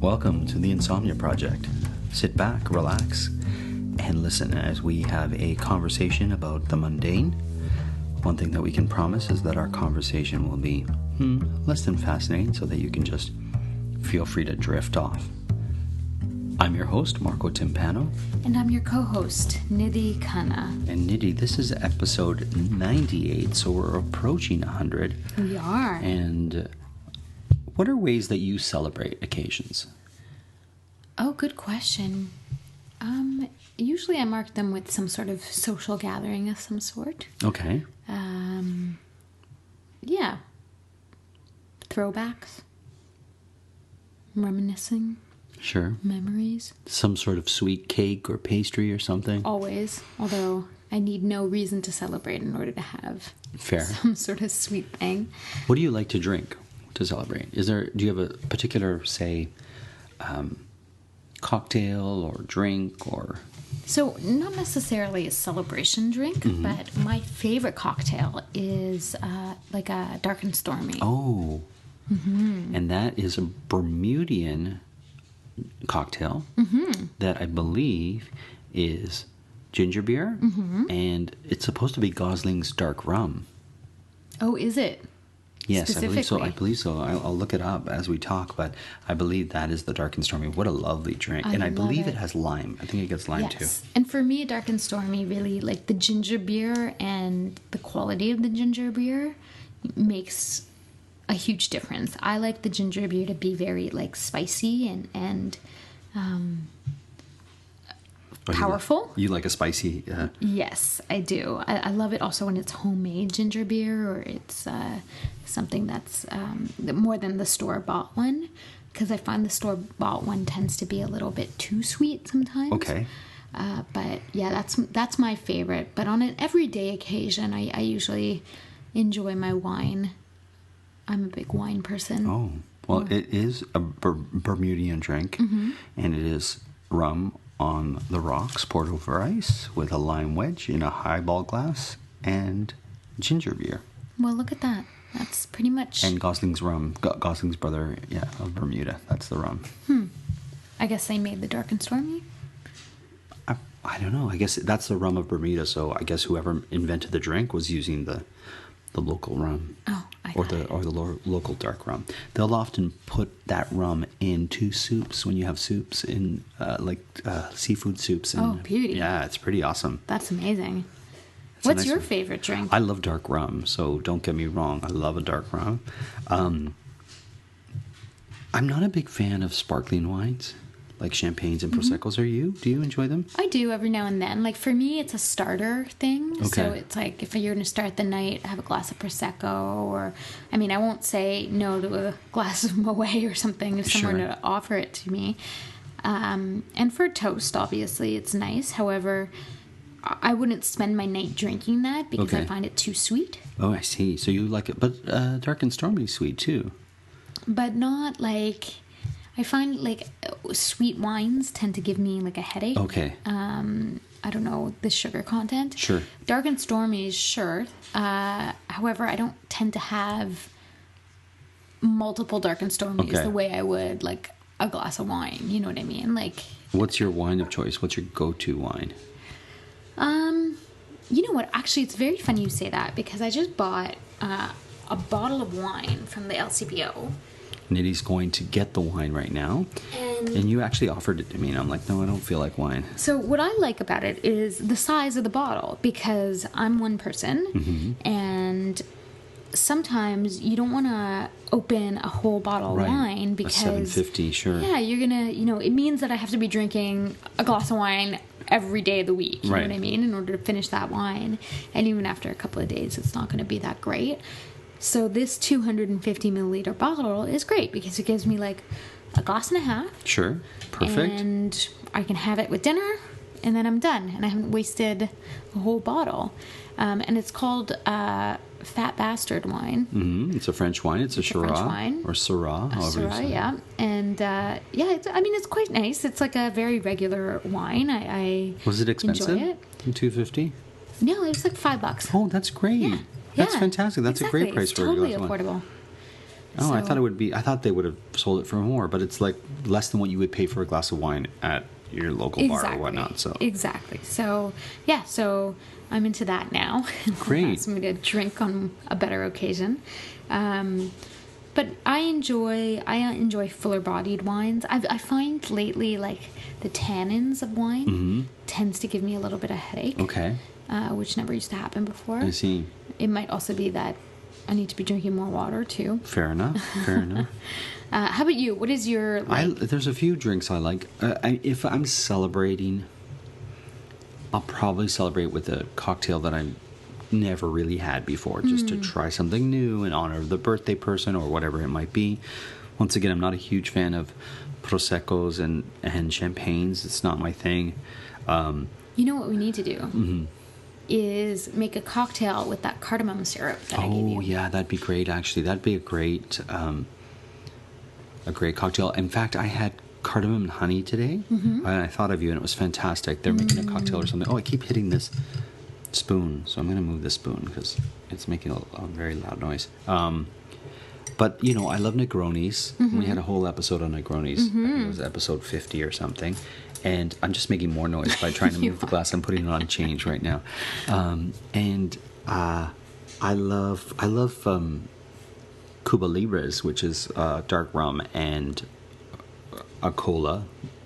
Welcome to the Insomnia Project. Sit back, relax, and listen as we have a conversation about the mundane. One thing that we can promise is that our conversation will be less than fascinating so that you can just feel free to drift off. I'm your host, Marco Timpano. And I'm your co-host, Nidhi Khanna. And Nidhi, this is episode 98, so we're approaching 100. We are. And what are ways that you celebrate occasions? Oh, good question. Usually I mark them with some sort of social gathering of some sort. Okay. Yeah. Throwbacks. Reminiscing. Sure. Memories. Some sort of sweet cake or pastry or something? Always. Although I need no reason to celebrate in order to have Fair. some sort of sweet thing. What do you like to drink to celebrate? Do you have a particular, say, cocktail or drink or... So, not necessarily a celebration drink, but my favorite cocktail is like a dark and stormy. Oh. And that is a Bermudian cocktail that I believe is ginger beer, and it's supposed to be Gosling's dark rum. Oh, is it? Yes, I believe so. I'll look it up as we talk, but I believe that is the dark and stormy. What a lovely drink. And I believe it has lime. I think it gets lime too. And for me, dark and stormy, really, like the ginger beer and the quality of the ginger beer makes a huge difference. I like the ginger beer to be very like spicy and powerful. You like a spicy... Yes, I do. I love it also when it's homemade ginger beer or it's something that's more than the store-bought one, because I find the store-bought one tends to be a little bit too sweet sometimes. Okay. But yeah, that's my favorite. But on an everyday occasion, I usually enjoy my wine. I'm a big wine person. Oh, well, it is a Bermudian drink, and it is rum on the rocks, poured over ice, with a lime wedge in a highball glass, and ginger beer. Well, look at that. That's pretty much... And Gosling's rum, Gosling's brother, of Bermuda. That's the rum. I guess they made the dark and stormy? I don't know. I guess that's the rum of Bermuda, so I guess whoever invented the drink was using the local rum. Oh, or the local dark rum. They'll often put that rum into soups when you have soups in seafood soups. And, oh, beauty! Yeah, it's pretty awesome. That's amazing. What's your favorite drink? I love dark rum, so don't get me wrong. I love a dark rum. I'm not a big fan of sparkling wines, like champagnes and Prosecco's. Are you? Do you enjoy them? I do every now and then. Like for me, it's a starter thing. Okay. So it's like if you're going to start the night, have a glass of Prosecco, or I mean, I won't say no to a glass of Moet or something if someone were to offer it to me. And for toast, obviously, it's nice. However, I wouldn't spend my night drinking that because I find it too sweet. Oh, I see. So you like it, but dark and stormy is sweet too. But not like... I find like sweet wines tend to give me like a headache. Okay. I don't know, the sugar content. Sure. Dark and stormy, sure. However, I don't tend to have multiple dark and stormies the way I would like a glass of wine. You know what I mean? Like. What's your wine of choice? What's your go-to wine? You know what? Actually, it's very funny you say that because I just bought a bottle of wine from the LCBO. Nidhi's going to get the wine right now. And you actually offered it to me, and I'm like, no, I don't feel like wine. So what I like about it is the size of the bottle, because I'm one person, and sometimes you don't want to open a whole bottle of wine because... A 750, sure. Yeah, you're going to, it means that I have to be drinking a glass of wine every day of the week, you know what I mean, in order to finish that wine. And even after a couple of days, it's not going to be that great. So this 250 milliliter bottle is great because it gives me like a glass and a half. Sure. Perfect. And I can have it with dinner and then I'm done. And I haven't wasted a whole bottle. And it's called Fat Bastard wine. Mm-hmm. It's a French wine. It's a Shiraz. French wine. Or Syrah. Syrah, yeah. And it's quite nice. It's like a very regular wine. I Was it expensive? Enjoy it. $250? No, it was like $5. Oh, that's great. Yeah. That's fantastic. That's a great price it's for totally a glass of wine. affordable. Oh, I thought they would have sold it for more, but it's like less than what you would pay for a glass of wine at your local bar or whatnot. So exactly. So yeah, so I'm into that now. Great. Allows me to drink on a better occasion. But I enjoy fuller bodied wines. I find lately like the tannins of wine tends to give me a little bit of headache. Okay. Which never used to happen before. I see. It might also be that I need to be drinking more water too. Fair enough. How about you? What is your there's a few drinks I like. If I'm celebrating, I'll probably celebrate with a cocktail that I'm never really had before, just to try something new in honor of the birthday person or whatever it might be. Once again, I'm not a huge fan of proseccos and champagnes. It's not my thing. You know what we need to do is make a cocktail with that cardamom syrup that I gave you. Oh yeah, that'd be great. Actually, that'd be a great cocktail. In fact, I had cardamom and honey today, and I thought of you, and it was fantastic. They're making a cocktail or something. Oh, I keep hitting this spoon, so I'm going to move this spoon because it's making a very loud noise. But, I love Negronis. We had a whole episode on Negronis. I think it was episode 50 or something. And I'm just making more noise by trying to move the glass. I'm putting it on change right now. I love Cuba Libres, which is dark rum and a cola,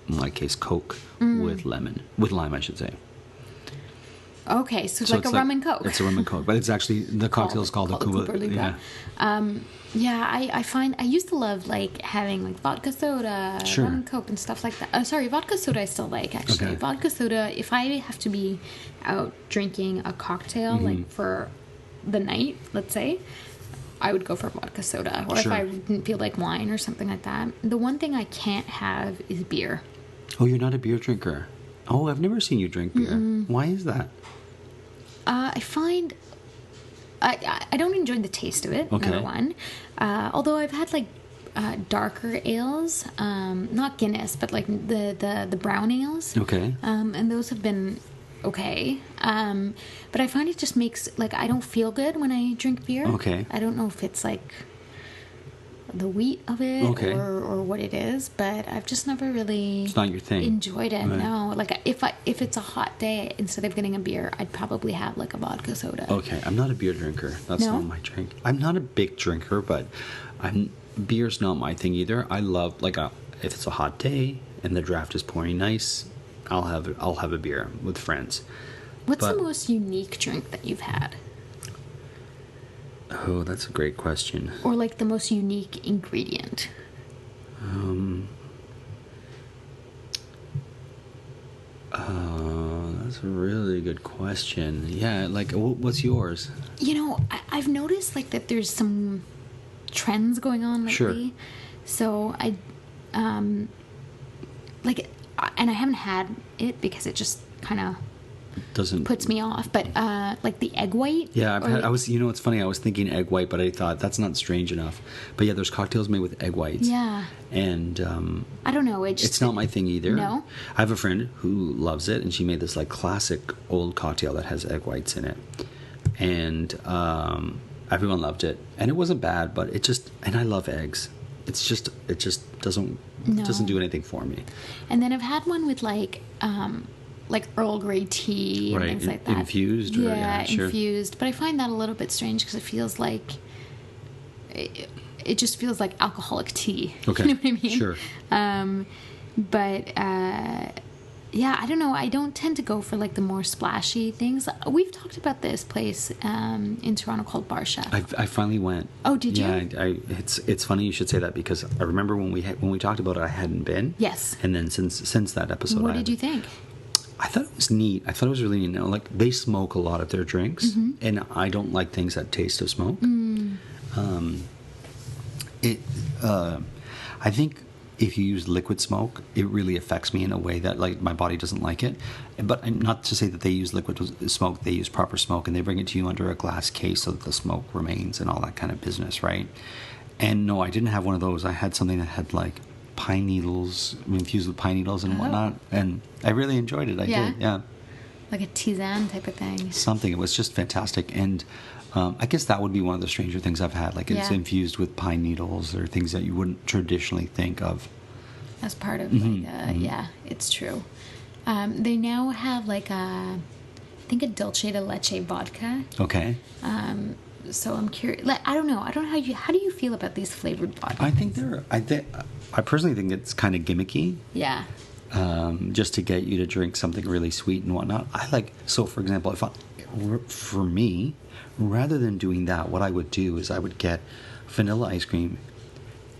in my case Coke, with lime, I should say. Okay, so like a rum and Coke. It's a rum and Coke, but it's actually, the cocktail is called a Cuba Libre. I find I used to love like having like vodka soda, rum and Coke and stuff like that. Sorry, vodka soda I still like actually. Okay. Vodka soda, if I have to be out drinking a cocktail like for the night, let's say, I would go for vodka soda. Or if I didn't feel like wine or something like that. The one thing I can't have is beer. Oh, you're not a beer drinker? Oh, I've never seen you drink beer. Why is that? I find I don't enjoy the taste of it, number one. Although I've had like darker ales, not Guinness, but like the brown ales. Okay. And those have been okay. But I find it just makes, like, I don't feel good when I drink beer. Okay. I don't know if it's like the wheat of it or what it is, but I've just never really it's not your thing. Enjoyed it. Right. No, like if it's a hot day, instead of getting a beer, I'd probably have like a vodka soda. Okay, I'm not a beer drinker. That's not my drink. I'm not a big drinker, but beer's not my thing either. I love if it's a hot day and the draft is pouring nice, I'll have a beer with friends. What's the most unique drink that you've had? Oh, that's a great question. Or like the most unique ingredient. That's a really good question. Yeah, like what's yours? I've noticed like that there's some trends going on lately. Sure. So and I haven't had it because it just kind of puts me off, but like the egg white. Yeah, it's funny, I was thinking egg white, but I thought that's not strange enough. But yeah, there's cocktails made with egg whites. Yeah. And I don't know, it's not my thing either. No. I have a friend who loves it, and she made this like classic old cocktail that has egg whites in it. And everyone loved it. And it wasn't bad, but and I love eggs. It just doesn't do anything for me. And then I've had one with like Earl Grey tea and things like that. Infused? Infused. But I find that a little bit strange because it feels like... It just feels like alcoholic tea. Okay. You know what I mean? Sure. I don't know. I don't tend to go for like the more splashy things. We've talked about this place in Toronto called Bar Chef. I finally went. Oh, did you? Yeah, it's funny you should say that because I remember when we talked about it, I hadn't been. Yes. And then since that episode, what did you think? I thought it was neat. I thought it was really neat. Like, they smoke a lot of their drinks, and I don't like things that taste of smoke. I think if you use liquid smoke, it really affects me in a way that like my body doesn't like it. But not to say that they use liquid smoke, they use proper smoke, and they bring it to you under a glass case so that the smoke remains and all that kind of business, right? And no, I didn't have one of those. I had something that had like pine needles, infused with pine needles and whatnot, and I really enjoyed it. I did, yeah. Like a tisane type of thing. Something. It was just fantastic, and I guess that would be one of the stranger things I've had. Like it's Yeah. infused with pine needles or things that you wouldn't traditionally think of. As part of Mm-hmm. yeah, it's true. They now have like I think a dulce de leche vodka. Okay. So I'm curious. Like, I don't know how do you feel about these flavored vodkas? I personally think it's kind of gimmicky. Yeah. Just to get you to drink something really sweet and whatnot. So for example, for me, rather than doing that, what I would do is I would get vanilla ice cream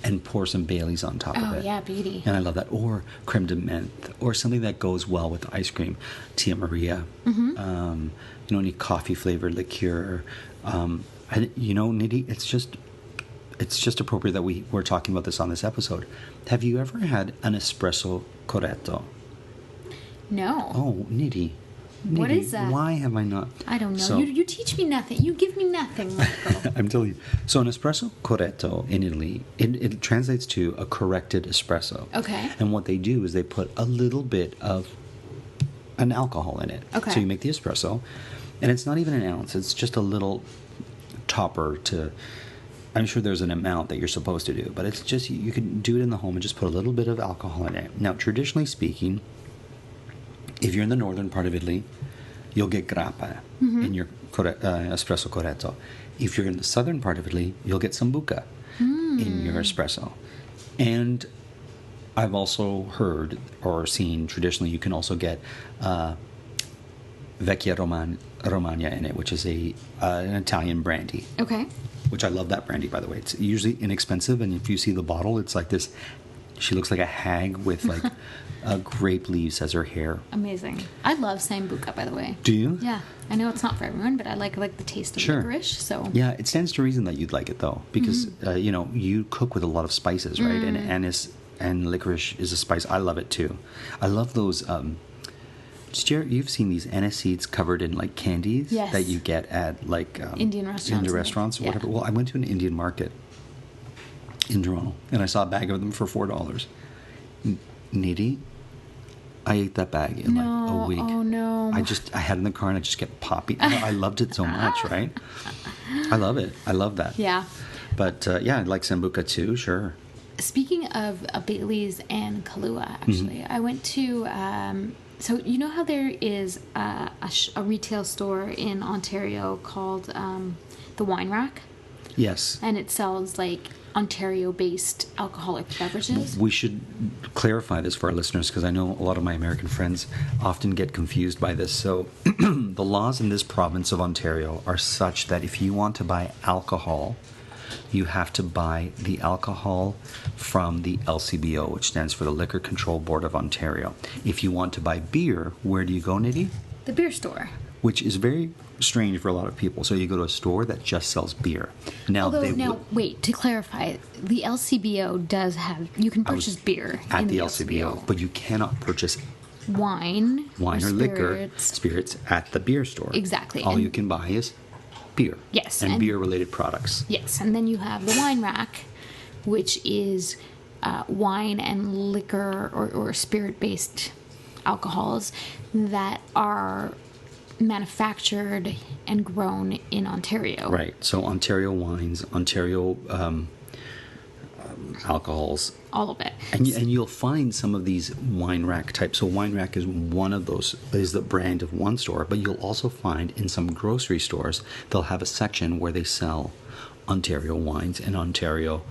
and pour some Baileys on top of it. Oh, yeah, beauty. And I love that. Or creme de menthe, or something that goes well with ice cream. Tia Maria. Mm-hmm. Any coffee flavored liqueur. Nidhi, it's just appropriate that we're talking about this on this episode. Have you ever had an espresso corretto? No. Oh, Nidhi. What is that? Why have I not? I don't know. So, you teach me nothing. You give me nothing, Michael. I'm telling you. So an espresso corretto in Italy, it translates to a corrected espresso. Okay. And what they do is they put a little bit of an alcohol in it. Okay. So you make the espresso, and it's not even an ounce. It's just a little topper to... I'm sure there's an amount that you're supposed to do, but it's just, you can do it in the home and just put a little bit of alcohol in it. Now, traditionally speaking, if you're in the northern part of Italy, you'll get grappa in your espresso corretto. If you're in the southern part of Italy, you'll get sambuca in your espresso. And I've also heard or seen traditionally you can also get Vecchia Romagna in it, which is an Italian brandy. Okay. Which I love that brandy, by the way. It's usually inexpensive, and if you see the bottle, it's like this. She looks like a hag with like grape leaves as her hair. Amazing. I love sambuca, by the way. Do you? Yeah. I know it's not for everyone, but I like the taste of licorice. So yeah, it stands to reason that you'd like it though, because you cook with a lot of spices, right? And anise and licorice is a spice. I love it too. I love those. You've seen these anise seeds covered in like candies that you get at like Indian restaurants. Or whatever. Well, I went to an Indian market in Toronto and I saw a bag of them for $4. Nidhi, I ate that bag in like a week. Oh no! I had it in the car and I just kept popping. I loved it so much, right? I love it. I love that. Yeah. But I like sambuca too. Sure. Speaking of Bailey's and Kahlua, actually, I went to. So you know how there is a retail store in Ontario called the Wine Rack? Yes. And it sells like Ontario-based alcoholic beverages. We should clarify this for our listeners because I know a lot of my American friends often get confused by this. So the laws in this province of Ontario are such that if you want to buy alcohol, you have to buy the alcohol from the LCBO, which stands for the Liquor Control Board of Ontario. If you want to buy beer, where do you go, Nidhi? The beer store. Which is very strange for a lot of people. So you go to a store that just sells beer. Now, wait, to clarify, the LCBO does have, you can purchase beer at the LCBO, but you cannot purchase wine or liquor, spirits at the beer store. Exactly. All you can buy is beer. Yes. And beer-related products. Yes, and then you have the Wine Rack, which is wine and liquor or spirit-based alcohols that are manufactured and grown in Ontario. Right. So Ontario wines, Ontario alcohols. All of it. And you'll find some of these Wine Rack types. So Wine Rack is one of those, is the brand of one store, but you'll also find in some grocery stores, they'll have a section where they sell Ontario wines and Ontario,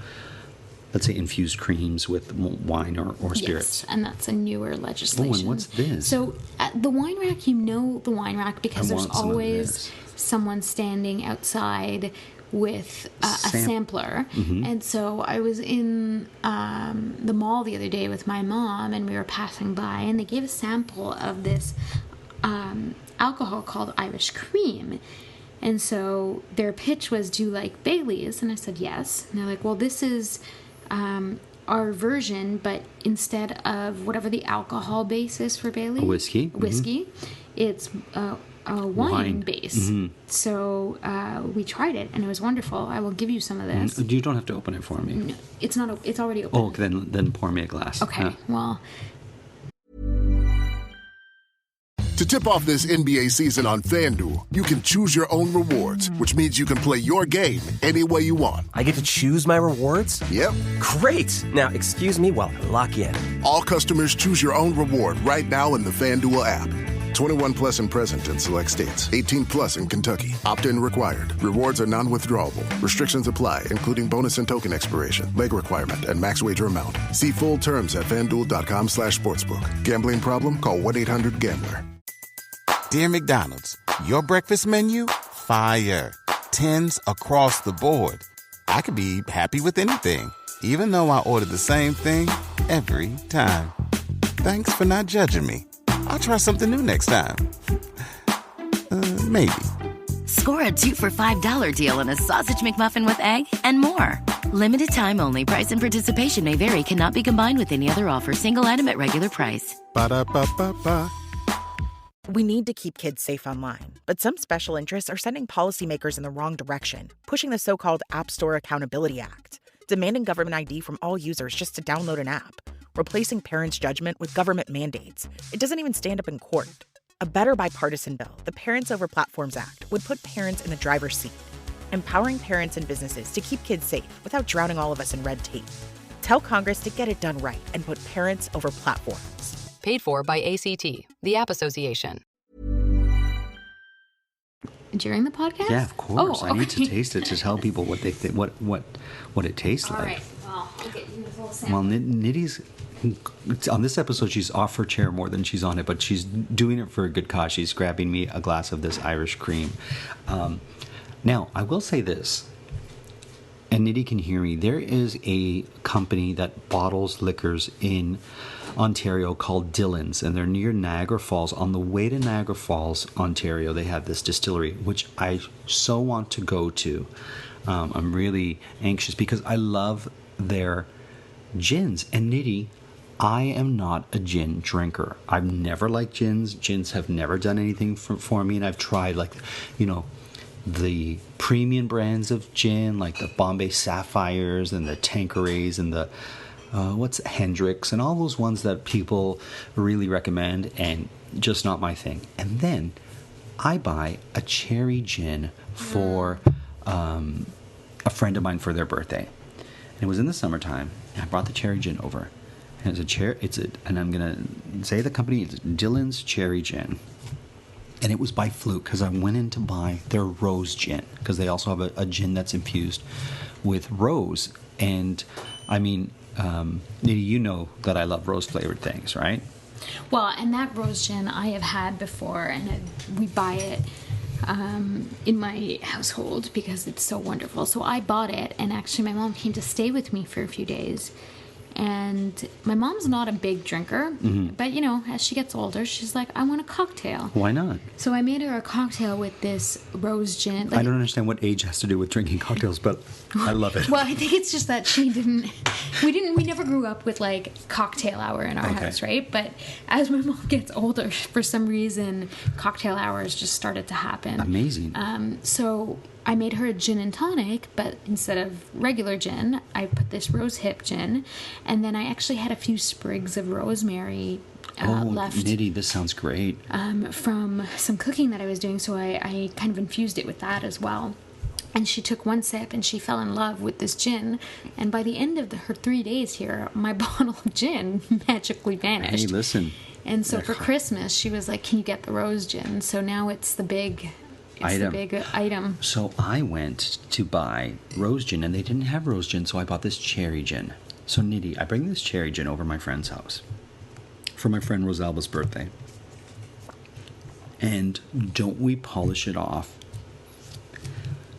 let's say, infused creams with wine or spirits. Yes, and that's a newer legislation. Oh, and what's this? So at the Wine Rack, the Wine Rack because there's always someone standing outside with a sampler. Mm-hmm. And so I was in the mall the other day with my mom, and we were passing by, and they gave a sample of this alcohol called Irish Cream. And so their pitch was, do you like Bailey's? And I said, yes. And they're like, well, this is our version, but instead of whatever the alcohol base is for Bailey's. Whiskey. Mm-hmm. It's a wine base. Mm-hmm. So we tried it, and it was wonderful. I will give you some of this. You don't have to open it for me. No, it's not. It's already open. Oh, then pour me a glass. Okay. Well. To tip off this NBA season on FanDuel, you can choose your own rewards, which means you can play your game any way you want. I get to choose my rewards? Yep. Great! Now, excuse me while I lock in. All customers choose your own reward right now in the FanDuel app. 21 plus and present in select states. 18 plus in Kentucky. Opt-in required. Rewards are non-withdrawable. Restrictions apply, including bonus and token expiration, leg requirement, and max wager amount. See full terms at FanDuel.com/sportsbook. Gambling problem? Call 1-800-GAMBLER. Dear McDonald's, your breakfast menu? Fire. 10s across the board. I could be happy with anything, even though I ordered the same thing every time. Thanks for not judging me. I'll try something new next time. Maybe. Score a 2 for $5 deal on a sausage McMuffin with egg and more. Limited time only. Price and participation may vary. Cannot be combined with any other offer. Single item at regular price. Ba-da-ba-ba-ba. We need to keep kids safe online, but some special interests are sending policymakers in the wrong direction, pushing the so-called App Store Accountability Act, demanding government ID from all users just to download an app, replacing parents' judgment with government mandates. It doesn't even stand up in court. A better bipartisan bill, the Parents Over Platforms Act, would put parents in the driver's seat, empowering parents and businesses to keep kids safe without drowning all of us in red tape. Tell Congress to get it done right and put parents over platforms. Paid for by ACT, the App Association. During the podcast? Yeah, of course. Oh, I need to taste it to tell people what they think, what it tastes All like. right. Well, I'll get you a little sample. Well, Nidhi's on this episode. She's off her chair more than she's on it, but she's doing it for a good cause. She's grabbing me a glass of this Irish cream. Now, I will say this, and Nidhi can hear me. There is a company that bottles liquors in Ontario called Dillon's, and they're near Niagara Falls. On the way to Niagara Falls, Ontario, they have this distillery, which I so want to go to. I'm really anxious because I love their gins. And Nidhi, I am not a gin drinker. I've never liked gins. Gins have never done anything for me, and I've tried, like, the premium brands of gin, like the Bombay Sapphires and the Tanquerays and the Hendrix and all those ones that people really recommend, and just not my thing. And then I buy a cherry gin for a friend of mine for their birthday. And it was in the summertime. And I brought the cherry gin over. And and I'm gonna say the company is Dillon's Cherry Gin. And it was by fluke because I went in to buy their rose gin, because they also have a gin that's infused with rose. And I mean, Nidhi, you know that I love rose flavored things, right? Well, and that rose gin I have had before, and we buy it in my household because it's so wonderful. So I bought it, and actually my mom came to stay with me for a few days. And my mom's not a big drinker, but, as she gets older, she's like, I want a cocktail. Why not? So I made her a cocktail with this rose gin. I don't understand what age has to do with drinking cocktails, but I love it. Well, I think it's just that we never grew up with, like, cocktail hour in our house, right? But as my mom gets older, for some reason, cocktail hours just started to happen. Amazing. So I made her a gin and tonic, but instead of regular gin, I put this rose hip gin, and then I actually had a few sprigs of rosemary left. Nidhi, this sounds great. From some cooking that I was doing, so I kind of infused it with that as well. And she took one sip, and she fell in love with this gin. And by the end of her 3 days here, my bottle of gin magically vanished. Hey, listen. And so for Christmas, she was like, can you get the rose gin? So now it's the big... the big item. So I went to buy rose gin, and they didn't have rose gin, so I bought this cherry gin. So Nidhi, I bring this cherry gin over my friend's house for my friend Rosalba's birthday. And don't we polish it off?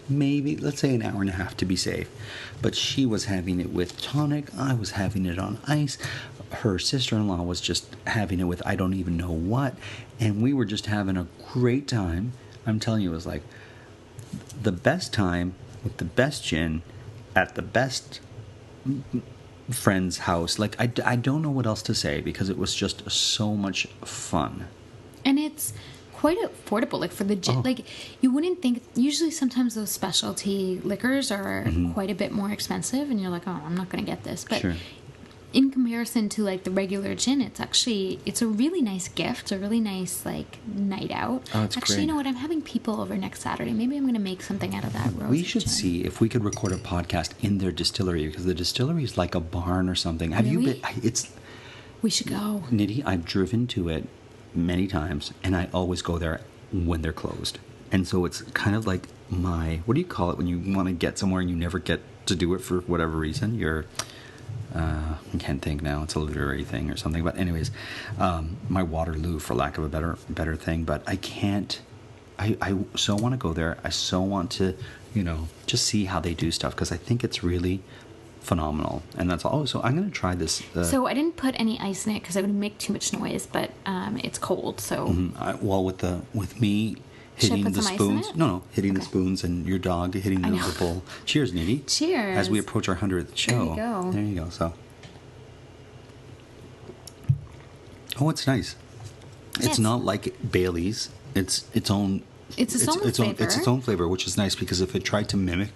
Maybe, let's say, an hour and a half to be safe. But she was having it with tonic. I was having it on ice. Her sister-in-law was just having it with I don't even know what. And we were just having a great time. I'm telling you, it was like the best time with the best gin at the best friend's house. Like, I don't know what else to say, because it was just so much fun. And it's quite affordable, like, for the gin. Like, you wouldn't think, usually sometimes those specialty liquors are quite a bit more expensive, and you're like, oh, I'm not going to get this. But in comparison to like the regular gin, it's a really nice gift, a really nice like night out. Oh, it's Actually, great. you know what? I'm having people over next Saturday. Maybe I'm going to make something out of that rose. We should gin. see if we could record a podcast in their distillery, because the distillery is like a barn or something. Have you Really? been? It's We should go. Nidhi, I've driven to it many times, and I always go there when they're closed. And so it's kind of like what do you call it when you want to get somewhere and you never get to do it for whatever reason? I can't think now. It's a literary thing or something. But anyways, my Waterloo, for lack of a better thing. But I can't. I so want to go there. I so want to, just see how they do stuff, because I think it's really phenomenal. And that's all. So I'm going to try this. So I didn't put any ice in it because it would make too much noise, but it's cold. So with me hitting put the some ice in spoons. it? No, hitting the spoons, and your dog hitting the bowl. Cheers, Nidhi. Cheers. As we approach our 100th show. There you go. There you go. So. Oh, it's nice. It's Yes. not like Bailey's. It's its own. It's its own flavor. It's its own flavor, which is nice, because if it tried to mimic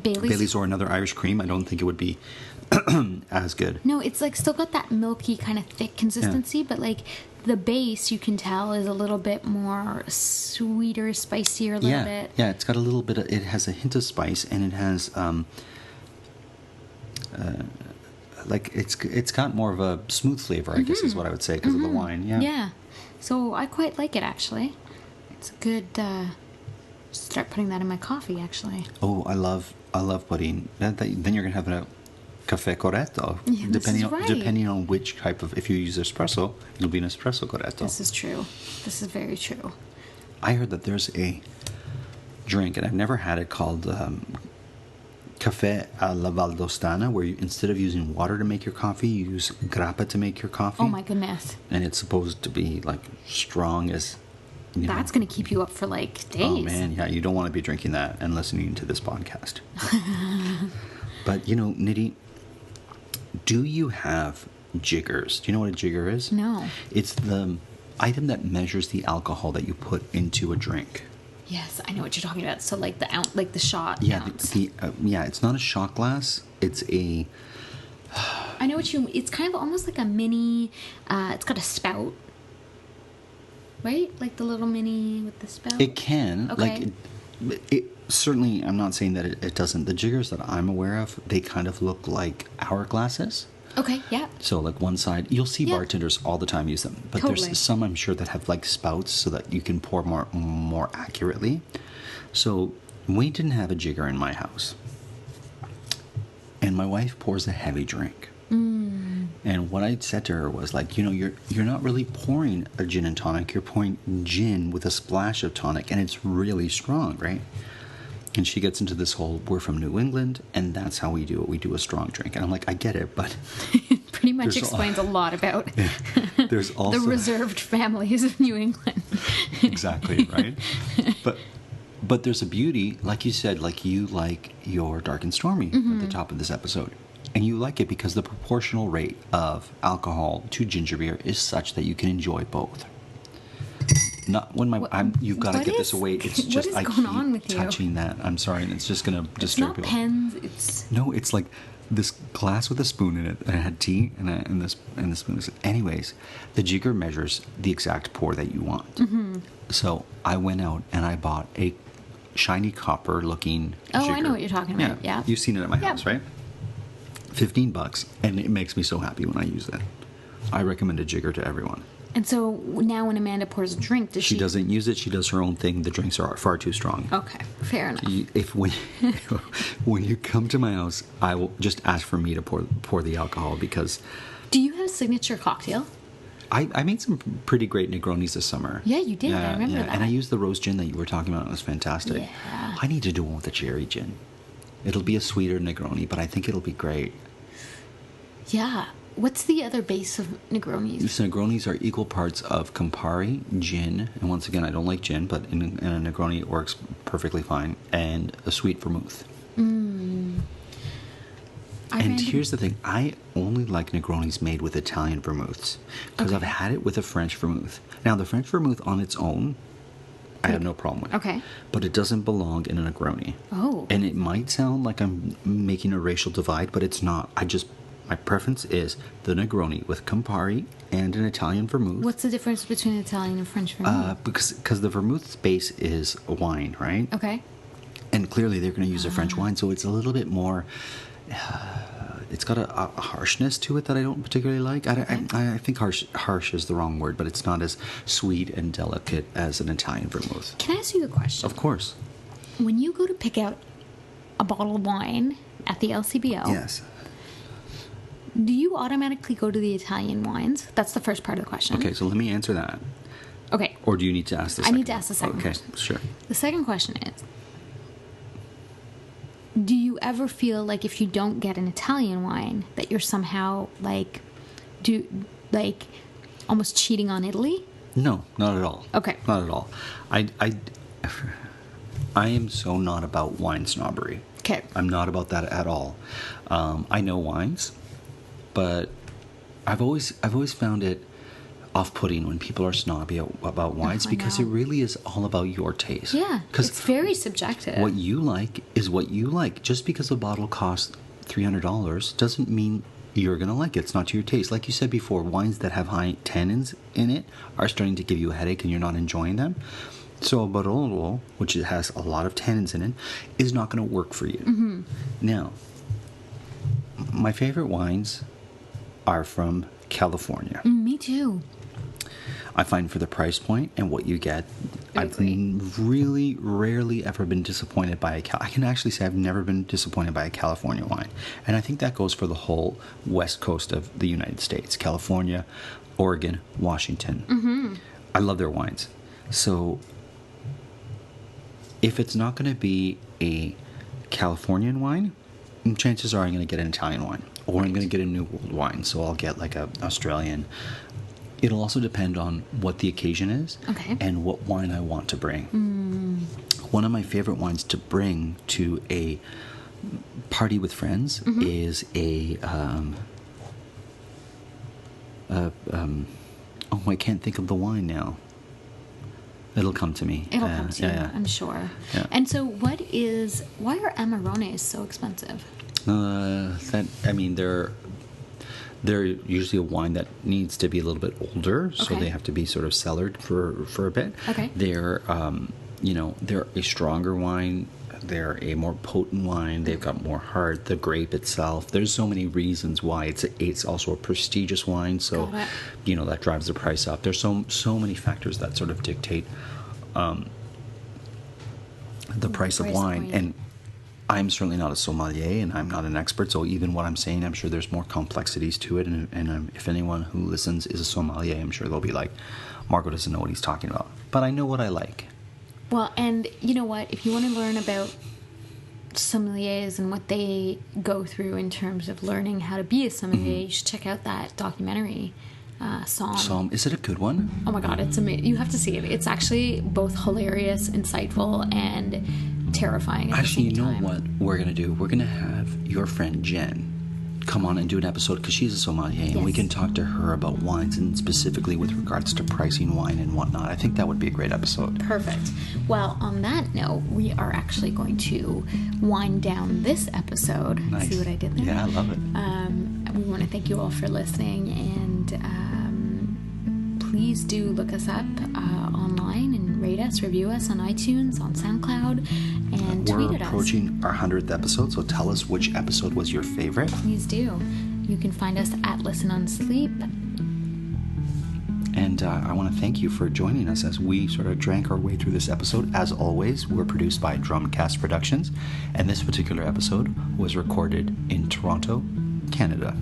Bailey's or another Irish cream, I don't think it would be as good. No, it's like still got that milky kind of thick consistency, but like the base, you can tell, is a little bit more sweeter, spicier a little bit. Yeah, it's got a little bit it has a hint of spice, and it has like it's got more of a smooth flavor, I guess is what I would say, because of the wine. Yeah. So I quite like it, actually. It's a good start putting that in my coffee, actually. Oh, I love putting that. Then you're gonna have a cafe corretto. Yeah, depending on which type of. If you use espresso, it'll be an espresso corretto. This is true. This is very true. I heard that there's a drink, and I've never had it, called Cafe alla Valdostana, where instead of using water to make your coffee, you use grappa to make your coffee. Oh my goodness. And it's supposed to be like strong as. That's going to keep you up for like days. Oh man, yeah, you don't want to be drinking that and listening to this podcast. But Nidhi, do you have jiggers? Do you know what a jigger is? No. It's the item that measures the alcohol that you put into a drink. Yes, I know what you're talking about. So like the shot ounce. It's not a shot glass. It's a. I know what you. It's kind of almost like a mini. It's got a spout. Right? Like the little mini with the spout? It can. Okay. It certainly, I'm not saying that it doesn't. The jiggers that I'm aware of, they kind of look like hourglasses. Okay, yeah. So like one side, you'll see bartenders all the time use them. But Totally. There's some, I'm sure, that have like spouts so that you can pour more accurately. So we didn't have a jigger in my house. And my wife pours a heavy drink. And what I said to her was like, you're not really pouring a gin and tonic. You're pouring gin with a splash of tonic, and it's really strong, right? And she gets into this whole, we're from New England, and that's how we do it. We do a strong drink. And I'm like, I get it, but... Pretty much explains a lot about there's also the reserved families of New England. Exactly, right? But there's a beauty, like you said, like you like your Dark and Stormy at the top of this episode. And you like it because the proportional rate of alcohol to ginger beer is such that you can enjoy both. Not when you've got to get this away. It's just what is going on with you? Touching that. I'm sorry, and it's just going to disturb people. It's not pens. No, it's like this glass with a spoon in it. And I had tea, and the spoon is. Anyways, the jigger measures the exact pour that you want. Mm-hmm. So I went out and I bought a shiny copper-looking jigger. Oh, I know what you're talking about. Yeah. You've seen it at my house, right? $15, and it makes me so happy when I use it. I recommend a jigger to everyone. And so now when Amanda pours a drink, does she... She doesn't use it. She does her own thing. The drinks are far too strong. Okay, fair enough. When you come to my house, I will just ask for me to pour the alcohol, because... Do you have a signature cocktail? I made some pretty great Negronis this summer. Yeah, you did. I remember that. And I used the rose gin that you were talking about. It was fantastic. Yeah. I need to do one with the cherry gin. It'll be a sweeter Negroni, but I think it'll be great. Yeah. What's the other base of Negronis? So Negronis are equal parts of Campari, gin, and once again, I don't like gin, but in a Negroni it works perfectly fine, and a sweet vermouth. Here's the thing, I only like Negronis made with Italian vermouths, because I've had it with a French vermouth. Now, the French vermouth on its own, I have no problem with. Okay. But it doesn't belong in a Negroni. Oh. And it might sound like I'm making a racial divide, but it's not. my preference is the Negroni with Campari and an Italian vermouth. What's the difference between Italian and French vermouth? Because the vermouth's base is wine, right? Okay. And clearly they're going to use a French wine, so it's a little bit more... it's got a harshness to it that I don't particularly like. I think harsh is the wrong word, but it's not as sweet and delicate as an Italian vermouth. Can I ask you a question? Of course. When you go to pick out a bottle of wine at the LCBO... Yes. Do you automatically go to the Italian wines? That's the first part of the question. Okay, so let me answer that. Okay. Or do you need to ask the second? I need to ask the second question. Okay, sure. The second question is, do you ever feel like if you don't get an Italian wine that you're somehow almost cheating on Italy? No, not at all. Okay. Not at all. I am so not about wine snobbery. Okay. I'm not about that at all. I know wines, but I've always found it off-putting when people are snobby about wines because it really is all about your taste. Yeah, it's very subjective. What you like is what you like. Just because a bottle costs $300 doesn't mean you're going to like it. It's not to your taste. Like you said before, wines that have high tannins in it are starting to give you a headache and you're not enjoying them. So a Barolo, which has a lot of tannins in it, is not going to work for you. Mm-hmm. Now, my favorite wines are from California. Me too. I find for the price point and what you get, I've really rarely ever been disappointed by I can actually say I've never been disappointed by a California wine. And I think that goes for the whole west coast of the United States. California, Oregon, Washington. Mm-hmm. I love their wines. So if it's not going to be a Californian wine, chances are I'm going to get an Italian wine. Or I'm going to get a New World wine. So I'll get like an Australian. It'll also depend on what the occasion is and what wine I want to bring. One of my favorite wines to bring to a party with friends is I can't think of the wine now. It'll come to me. It'll come to you, I'm sure. Yeah. And so why are Amarones so expensive? They're usually a wine that needs to be a little bit older, so they have to be sort of cellared for a bit. Okay. They're they're a stronger wine. They're a more potent wine. They've got more heart. The grape itself. There's so many reasons why it's also a prestigious wine. So, that drives the price up. There's so many factors that sort of dictate the price of wine. And I'm certainly not a sommelier, and I'm not an expert. So even what I'm saying, I'm sure there's more complexities to it. And if anyone who listens is a sommelier, I'm sure they'll be like, Marco doesn't know what he's talking about. But I know what I like. Well, and you know what? If you want to learn about sommeliers and what they go through in terms of learning how to be a sommelier, you should check out that documentary, Somm. Is it a good one? Oh my God, it's amazing. You have to see it. It's actually both hilarious, insightful, and terrifying at the same time. Actually, you know what we're going to do? We're going to have your friend Jen come on and do an episode because she's a sommelier, and we can talk to her about wines and specifically with regards to pricing wine and whatnot. I think that would be a great episode. Perfect. Well, on that note, we are actually going to wind down this episode. Nice. See what I did there? Yeah, I love it. We want to thank you all for listening, and please do look us up online and rate us, review us on iTunes, on SoundCloud, and tweet at us. We're approaching our 100th episode, so tell us which episode was your favorite. Please do. You can find us at Listen on Sleep. And I want to thank you for joining us as we sort of drank our way through this episode. As always, we're produced by Drumcast Productions, and this particular episode was recorded in Toronto, Canada.